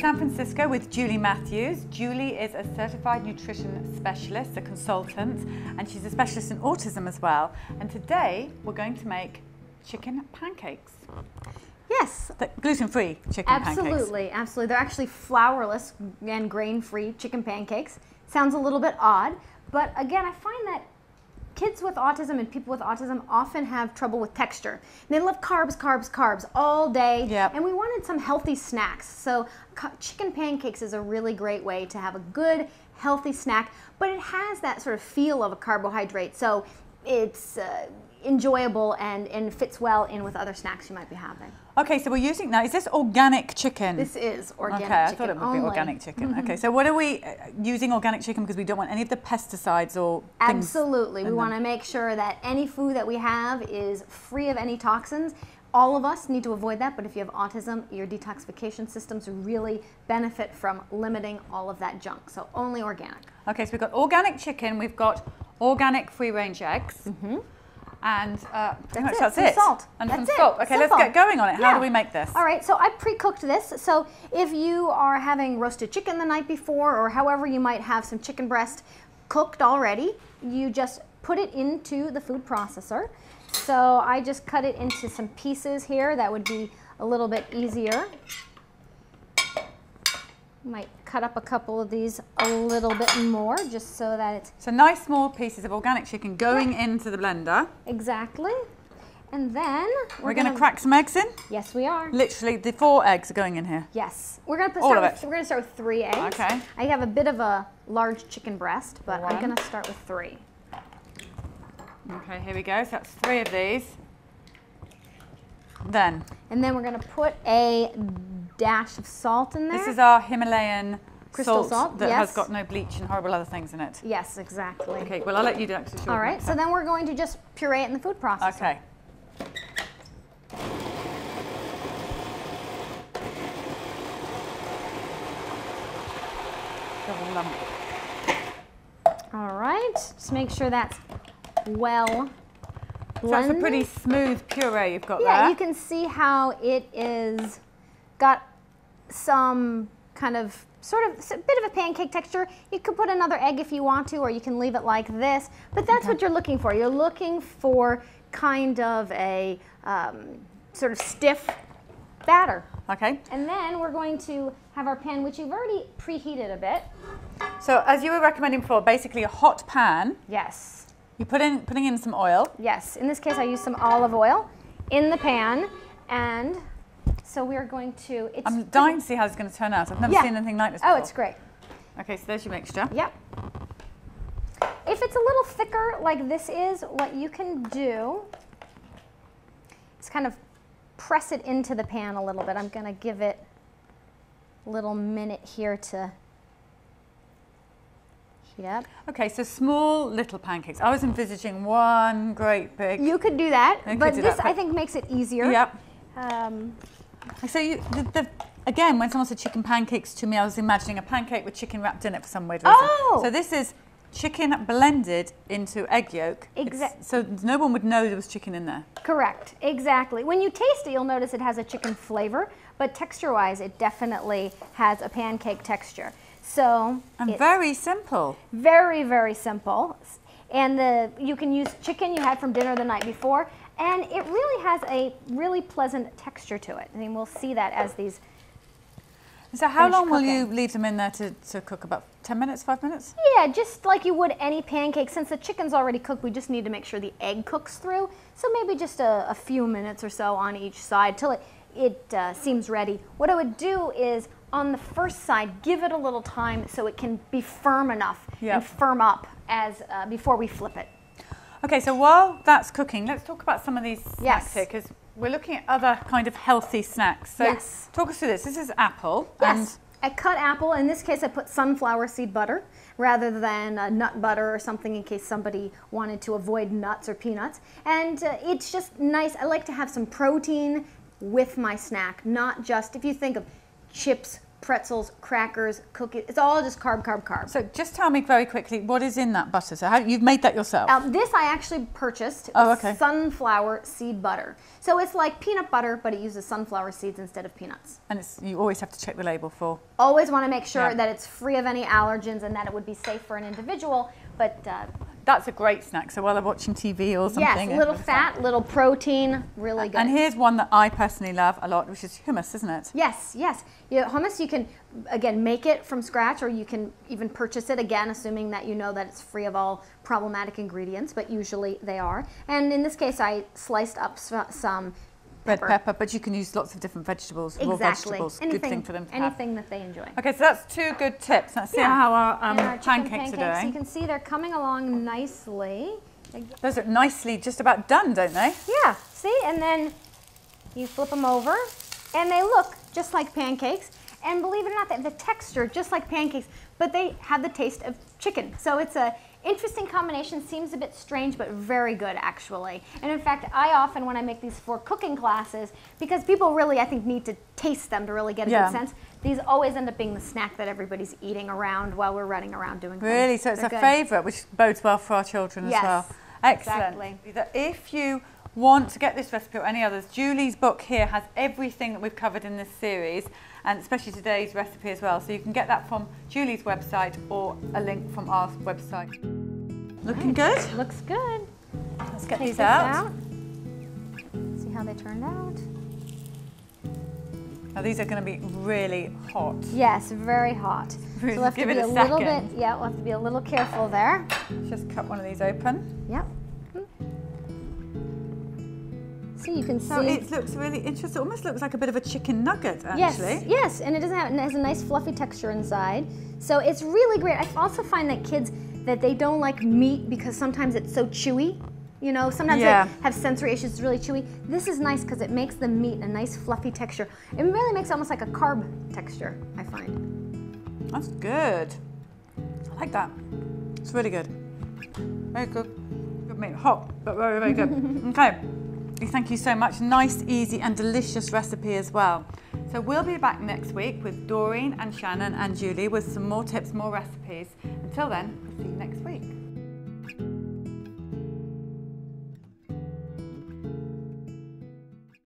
San Francisco with Julie Matthews. Julie is a certified nutrition specialist, a consultant, and she's a specialist in autism as well. And today we're going to make chicken pancakes. Yes. Gluten-free chicken pancakes. Absolutely, absolutely. They're actually flourless and grain-free chicken pancakes. Sounds a little bit odd, but again, I find that kids with autism and people with autism often have trouble with texture. They love carbs, carbs, carbs all day, Yep. and we wanted some healthy snacks. So chicken pancakes is a really great way to have a good, healthy snack, but it has that sort of feel of a carbohydrate, so it's enjoyable and fits well in with other snacks you might be having. Okay, so we're using, now is this organic chicken? This is organic chicken. Okay, I thought it would be organic chicken. Okay, so what are we using organic chicken because we don't want any of the pesticides or things? Absolutely. We want to make sure that any food that we have is free of any toxins. All of us need to avoid that, but if you have autism, your detoxification systems really benefit from limiting all of that junk. So only organic. Okay, so we've got organic chicken, we've got organic free-range eggs. And pretty much that's it. Salt. And that's some salt. Okay, let's get going on it. How do we make this? All right, so I pre-cooked this. So if you are having roasted chicken the night before, or however you might have some chicken breast cooked already, you just put it into the food processor. So I just cut it into some pieces here. That would be a little bit easier. Might cut up a couple of these a little bit more just so that it's... So nice small pieces of organic chicken going into the blender. Exactly. And then we're going to crack some eggs in? Yes, we are. Literally, the 4 eggs are going in here. Yes. We're going to start with 3 eggs. Okay. I have a bit of a large chicken breast, but I'm going to start with 3. Okay, here we go. So that's 3 of these. And then we're going to put a dash of salt in there. This is our Himalayan crystal salt that has got no bleach and horrible other things in it. Yes, exactly. Okay, well I'll let you do it. All right, so then we're going to just puree it in the food processor. Okay. All right, just make sure that's well blended. So it's a pretty smooth puree you've got there. Yeah, you can see how it is got some kind of sort of a bit of a pancake texture. You could put another egg if you want to, or you can leave it like this, but that's what you're looking for. You're looking for kind of a sort of stiff batter. Okay. And then we're going to have our pan, which you've already preheated a bit. So as you were recommending before, basically a hot pan. Yes. You're putting in some oil. Yes. In this case, I use some olive oil in the pan, and so we are going to... I'm dying to see how it's going to turn out. I've never seen anything like this before. Oh, it's great. Okay, so there's your mixture. Yep. If it's a little thicker like this is, what you can do is kind of press it into the pan a little bit. I'm going to give it a little minute here to heat up. Okay, so small little pancakes. I was envisaging one great big... You could do that, but this I think makes it easier. Yep. So again, when someone said chicken pancakes to me, I was imagining a pancake with chicken wrapped in it for some weird reason. Oh! So this is chicken blended into egg yolk. Exactly. So no one would know there was chicken in there. Correct. Exactly. When you taste it, you'll notice it has a chicken flavor, but texture-wise, it definitely has a pancake texture. So and very simple. Very, very simple. And you can use chicken you had from dinner the night before, and it really has a really pleasant texture to it. I mean, we'll see that as these. So how long will you leave them in there to cook? About 10 minutes, 5 minutes? Yeah, just like you would any pancake. Since the chicken's already cooked, we just need to make sure the egg cooks through. So maybe just a few minutes or so on each side till it seems ready. What I would do is on the first side, give it a little time so it can be firm enough and firm up as before we flip it. Okay, so while that's cooking, let's talk about some of these snacks here, because we're looking at other kind of healthy snacks. So talk us through this. This is apple. Yes, I cut apple. In this case, I put sunflower seed butter rather than nut butter or something in case somebody wanted to avoid nuts or peanuts. And it's just nice. I like to have some protein with my snack, not just, if you think of chips, pretzels, crackers, cookies. It's all just carb, carb, carb. So just tell me very quickly, what is in that butter? So you've made that yourself? This I actually purchased. Oh, okay. Sunflower seed butter. So it's like peanut butter, but it uses sunflower seeds instead of peanuts. And you always have to check the label for? Always want to make sure that it's free of any allergens and that it would be safe for an individual. But that's a great snack. So while they're watching TV or something. Yes, little fat, little protein, really good. And here's one that I personally love a lot, which is hummus, isn't it? Yes, yes. Hummus, you can, again, make it from scratch, or you can even purchase it, again, assuming that you know that it's free of all problematic ingredients, but usually they are. And in this case, I sliced up some red pepper, but you can use lots of different vegetables, raw vegetables. Good thing for them to have. Anything that they enjoy. Okay, so that's 2 good tips. Let's see how our pancakes are doing. You can see they're coming along nicely. Those are nicely just about done, don't they? Yeah, see? And then you flip them over, and they look just like pancakes. And believe it or not, they have the texture just like pancakes, but they have the taste of chicken. So it's a interesting combination. Seems a bit strange, but very good, actually. And in fact, I often, when I make these for cooking classes, because people really, I think, need to taste them to really get a good sense, these always end up being the snack that everybody's eating around while we're running around doing things. Really? So it's a favourite, which bodes well for our children as well. Excellent. Exactly. If you want to get this recipe or any others, Julie's book here has everything that we've covered in this series, and especially today's recipe as well. So you can get that from Julie's website or a link from our website. Looking good? Looks good. Let's get these out. See how they turned out. Now these are going to be really hot. Yes, very hot. So we'll have to be a little bit, we'll have to be a little careful there. Just cut one of these open. Yep. See, you can see. So it looks really interesting. It almost looks like a bit of a chicken nugget, actually. Yes, yes, and it has a nice fluffy texture inside. So it's really great. I also find that kids, that they don't like meat because sometimes it's so chewy. You know, sometimes they have sensory issues, it's really chewy. This is nice because it makes the meat a nice fluffy texture. It really makes it almost like a carb texture, I find. That's good. I like that. It's really good. Very good. Good meat. Hot, but very, very good. Okay. Thank you so much. Nice, easy and delicious recipe as well. So we'll be back next week with Doreen and Shannon and Julie with some more tips, more recipes. Until then, we'll see you next week.